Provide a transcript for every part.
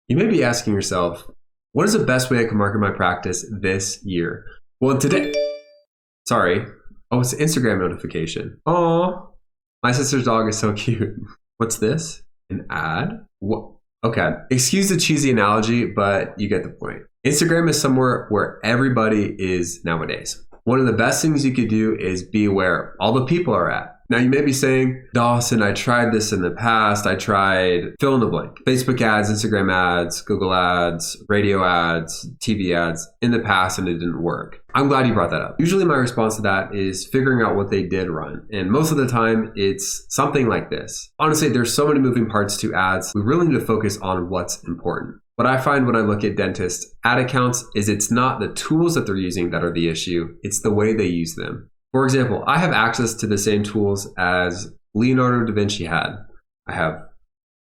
You may be asking yourself, what is the best way I can market my practice this year? Well, today, sorry. Oh, it's an Instagram notification. Oh, my sister's dog is so cute. What's this? An ad? What? Okay. Excuse the cheesy analogy, but you get the point. Instagram is somewhere where everybody is nowadays. One of the best things you could do is be aware all the people are at. Now you may be saying, Dawson, I tried this in the past. I tried fill in the blank. Facebook ads, Instagram ads, Google ads, radio ads, TV ads in the past, and it didn't work. I'm glad you brought that up. Usually my response to that is figuring out what they did run. And most of the time it's something like this. Honestly, there's so many moving parts to ads. We really need to focus on what's important. What I find when I look at dentist ad accounts is it's not the tools that they're using that are the issue. It's the way they use them. For example, I have access to the same tools as Leonardo da Vinci had. I have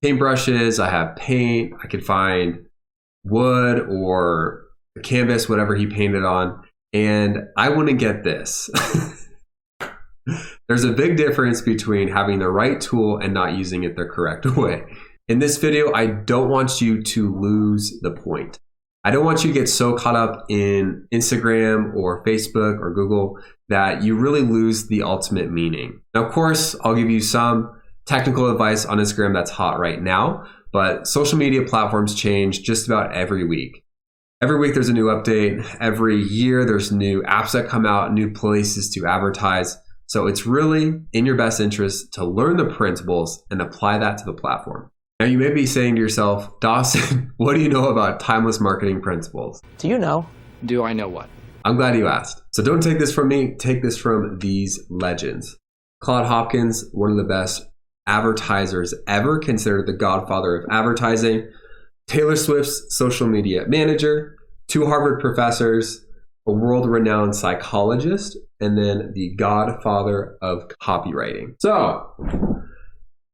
paintbrushes, I have paint, I could find wood or a canvas, whatever he painted on, and I wouldn't get this. There's a big difference between having the right tool and not using it the correct way. In this video, I don't want you to lose the point. I don't want you to get so caught up in Instagram or Facebook or Google that you really lose the ultimate meaning. Now, of course, I'll give you some technical advice on Instagram that's hot right now, but social media platforms change just about every week. Every week there's a new update. Every year there's new apps that come out, new places to advertise. So it's really in your best interest to learn the principles and apply that to the platform. Now you may be saying to yourself, Dawson, what do you know about timeless marketing principles? Do you know? Do I know what? I'm glad you asked. So don't take this from me, take this from these legends. Claude Hopkins, one of the best advertisers ever, considered the godfather of advertising. Taylor Swift's social media manager, 2 Harvard professors, a world-renowned psychologist, and then the godfather of copywriting. So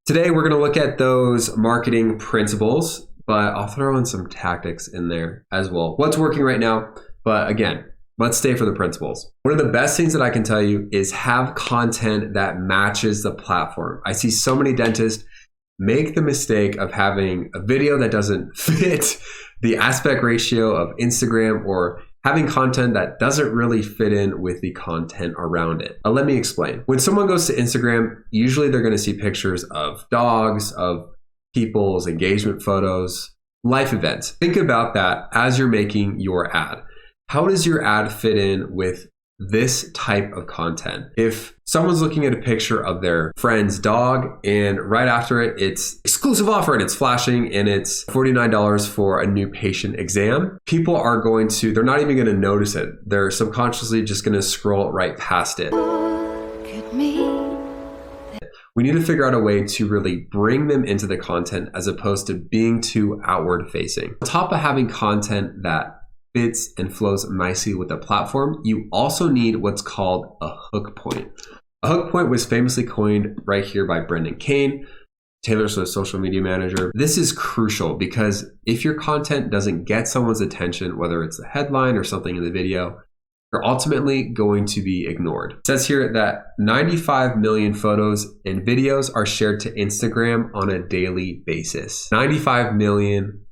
today we're going to look at those marketing principles, but I'll throw in some tactics in there as well. What's working right now? But again, let's stay for the principles. One of the best things that I can tell you is have content that matches the platform. I see so many dentists make the mistake of having a video that doesn't fit the aspect ratio of Instagram, or having content that doesn't really fit in with the content around it. Let me explain. When someone goes to Instagram, usually they're going to see pictures of dogs, of people's engagement photos, life events. Think about that as you're making your ad. How does your ad fit in with this type of content? If someone's looking at a picture of their friend's dog and right after it, it's exclusive offer and it's flashing and it's $49 for a new patient exam, people are going to, they're not even going to notice it. They're subconsciously just going to scroll right past it. Look at me. We need to figure out a way to really bring them into the content as opposed to being too outward facing. On top of having content that fits and flows nicely with the platform, you also need what's called a hook point. A hook point was famously coined right here by Kane, Taylor Swift's social media manager. This is crucial because if your content doesn't get someone's attention, whether it's the headline or something in the video, you're ultimately going to be ignored. It says here that 95 million photos and videos are shared to Instagram on a daily basis. 95 million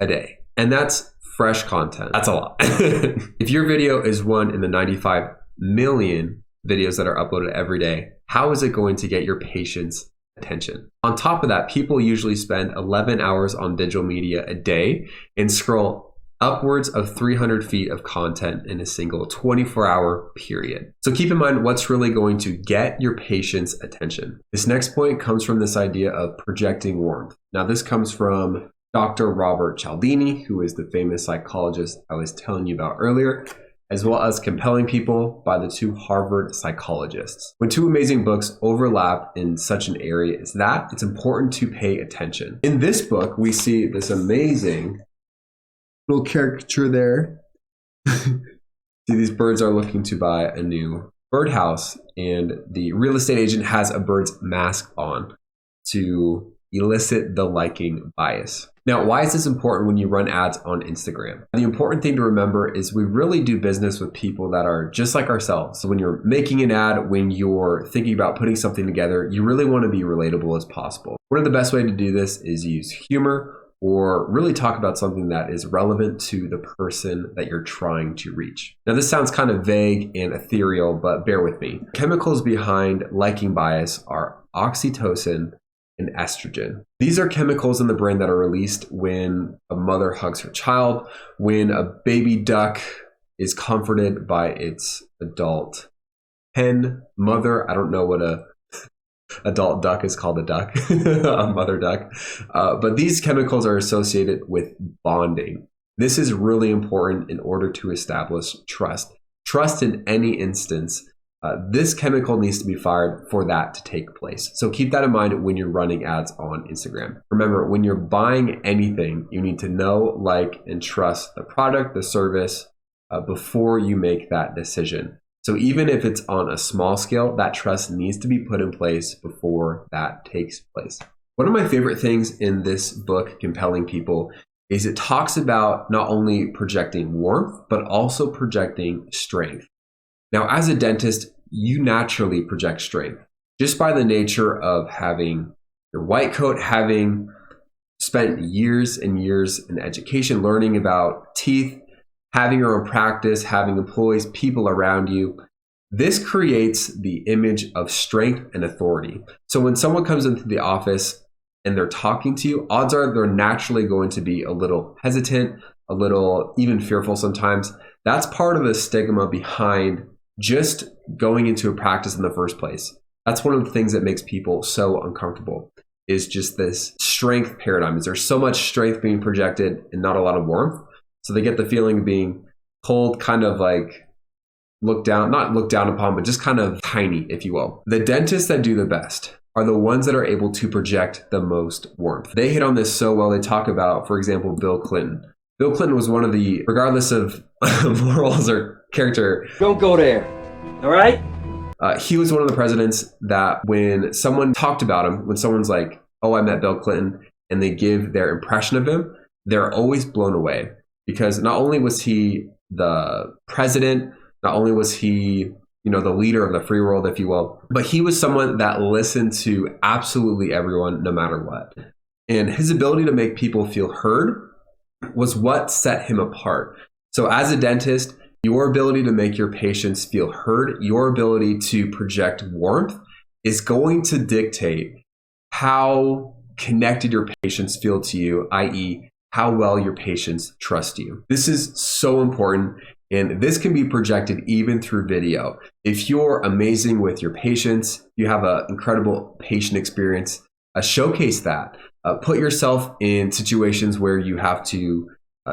a day. And that's fresh content. That's a lot. If your video is one in the 95 million videos that are uploaded every day, how is it going to get your patient's attention? On top of that, people usually spend 11 hours on digital media a day and scroll upwards of 300 feet of content in a single 24-hour period. So keep in mind what's really going to get your patient's attention. This next point comes from this idea of projecting warmth. Now this comes from Dr. Robert Cialdini, who is the famous psychologist I was telling you about earlier, as well as Compelling People by the 2 Harvard psychologists. When 2 amazing books overlap in such an area as that, it's important to pay attention. In this book, we see this amazing little caricature there. See, these birds are looking to buy a new birdhouse, and the real estate agent has a bird's mask on to elicit the liking bias. Now, why is this important when you run ads on Instagram? The important thing to remember is we really do business with people that are just like ourselves. So when you're making an ad, when you're thinking about putting something together, you really want to be relatable as possible. One of the best ways to do this is use humor or really talk about something that is relevant to the person that you're trying to reach. Now, this sounds kind of vague and ethereal, but bear with me. Chemicals behind liking bias are oxytocin and estrogen. These are chemicals in the brain that are released when a mother hugs her child, when a baby duck is comforted by its adult hen mother. I don't know what a adult duck is called, a duck, a mother duck. But these chemicals are associated with bonding. This is really important in order to establish trust. Trust in any instance. This chemical needs to be fired for that to take place. So keep that in mind when you're running ads on Instagram. Remember, when you're buying anything, you need to know, like, and trust the product, the service, before you make that decision. So even if it's on a small scale, that trust needs to be put in place before that takes place. One of my favorite things in this book, Compelling People, is it talks about not only projecting warmth, but also projecting strength. Now, as a dentist, you naturally project strength just by the nature of having your white coat, having spent years and years in education learning about teeth, having your own practice, having employees, people around you. This creates the image of strength and authority. So when someone comes into the office and they're talking to you, odds are they're naturally going to be a little hesitant, a little even fearful sometimes. That's part of the stigma behind just going into a practice in the first place. That's one of the things that makes people so uncomfortable, is just this strength paradigm. Is there's so much strength being projected and not a lot of warmth. So they get the feeling of being cold, kind of like not looked down upon, but just kind of tiny, if you will. The dentists that do the best are the ones that are able to project the most warmth. They hit on this so well. They talk about, for example, Bill Clinton. Bill Clinton was one of the, regardless of morals or character. Don't go there, all right? He was one of the presidents that when someone talked about him, when someone's like, oh, I met Bill Clinton, and they give their impression of him, they're always blown away. Because not only was he the president, not only was he, the leader of the free world, if you will, but he was someone that listened to absolutely everyone, no matter what. And his ability to make people feel heard was what set him apart. So as a dentist, your ability to make your patients feel heard, your ability to project warmth is going to dictate how connected your patients feel to you, i.e., how well your patients trust you. This is so important, and this can be projected even through video. If you're amazing with your patients, you have an incredible patient experience, showcase that. Put yourself in situations where you have to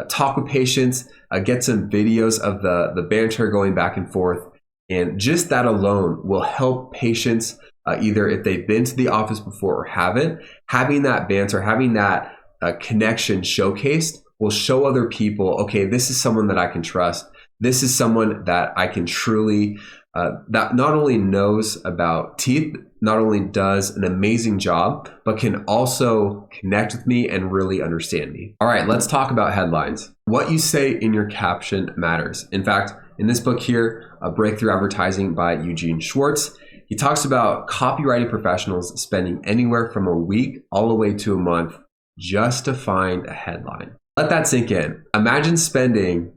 talk with patients, get some videos of the banter going back and forth, and just that alone will help patients, either if they've been to the office before or haven't, having that banter, having that connection showcased will show other people, okay, this is someone that I can trust. This is someone that I can truly, that not only knows about teeth, not only does an amazing job, but can also connect with me and really understand me. All right, let's talk about headlines. What you say in your caption matters. In fact, in this book here, Breakthrough Advertising by Eugine Shwartz, he talks about copywriting professionals spending anywhere from a week all the way to a month just to find a headline. Let that sink in. Imagine spending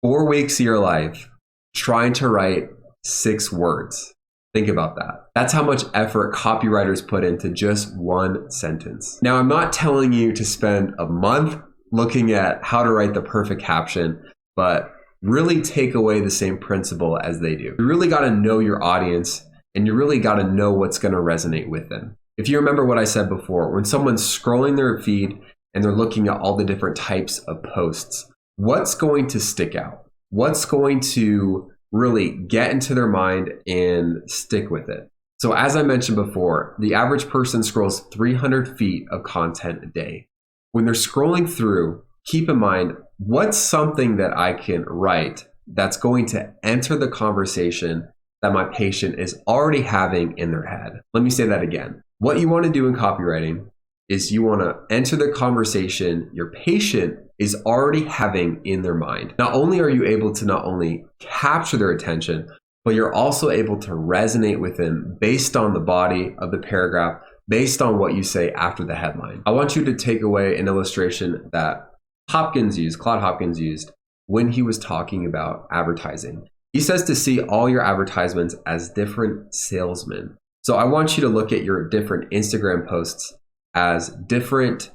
4 weeks of your life trying to write 6 words. Think about that. That's how much effort copywriters put into just one sentence. Now, I'm not telling you to spend a month looking at how to write the perfect caption, but really take away the same principle as they do. You really got to know your audience, and you really got to know what's going to resonate with them. If you remember what I said before, when someone's scrolling their feed and they're looking at all the different types of posts, what's going to stick out? What's going to really get into their mind and stick with it? So as I mentioned before, the average person scrolls 300 feet of content a day. When they're scrolling through, keep in mind, what's something that I can write that's going to enter the conversation that my patient is already having in their head? Let me say that again. What you want to do in copywriting is you want to enter the conversation your patient is already having in their mind. Not only are you able to not only capture their attention, but you're also able to resonate with them based on the body of the paragraph, based on what you say after the headline. I want you to take away an illustration that Claude Hopkins used when he was talking about advertising. He says to see all your advertisements as different salesmen. So I want you to look at your different Instagram posts as different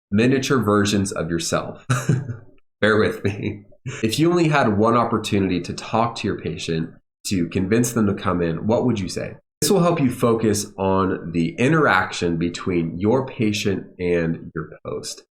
miniature versions of yourself. Bear with me. If you only had one opportunity to talk to your patient, to convince them to come in, what would you say? This will help you focus on the interaction between your patient and your post.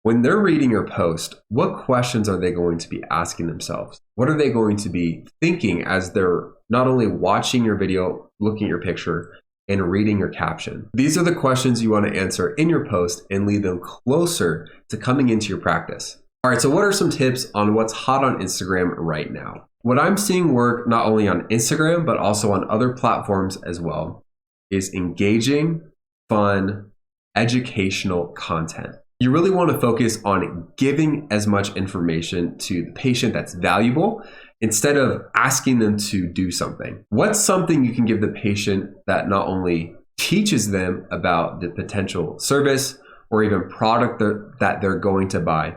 When they're reading your post, what questions are they going to be asking themselves? What are they going to be thinking as they're not only watching your video, looking at your picture, and reading your caption? These are the questions you want to answer in your post and lead them closer to coming into your practice. All right, so what are some tips on what's hot on Instagram right now? What I'm seeing work not only on Instagram, but also on other platforms as well, is engaging, fun, educational content. You really want to focus on giving as much information to the patient that's valuable instead of asking them to do something. What's something you can give the patient that not only teaches them about the potential service or even product that they're going to buy,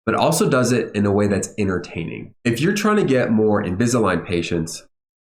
but also does it in a way that's entertaining? If you're trying to get more Invisalign patients,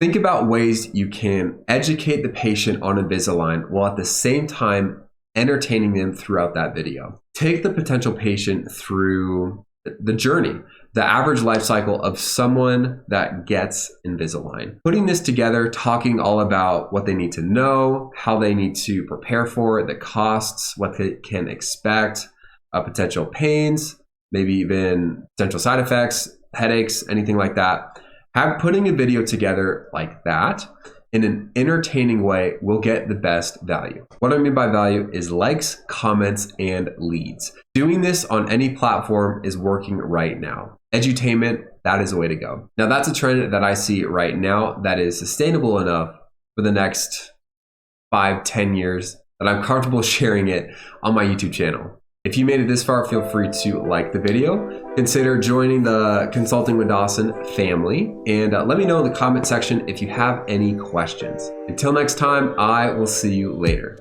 think about ways you can educate the patient on Invisalign while at the same time entertaining them throughout that video. Take the potential patient through the journey, the average life cycle of someone that gets Invisalign. Putting this together, talking all about what they need to know, how they need to prepare for it, the costs, what they can expect, potential pains, maybe even potential side effects, headaches, anything like that. Putting a video together like that in an entertaining way will get the best value. What I mean by value is likes, comments, and leads. Doing this on any platform is working right now. Edutainment, that is the way to go. Now that's a trend that I see right now that is sustainable enough for the next 5-10 years that I'm comfortable sharing it on my YouTube channel. If you made it this far, feel free to like the video, consider joining the Consulting with Dawson family, and let me know in the comment section if you have any questions. Until next time, I will see you later.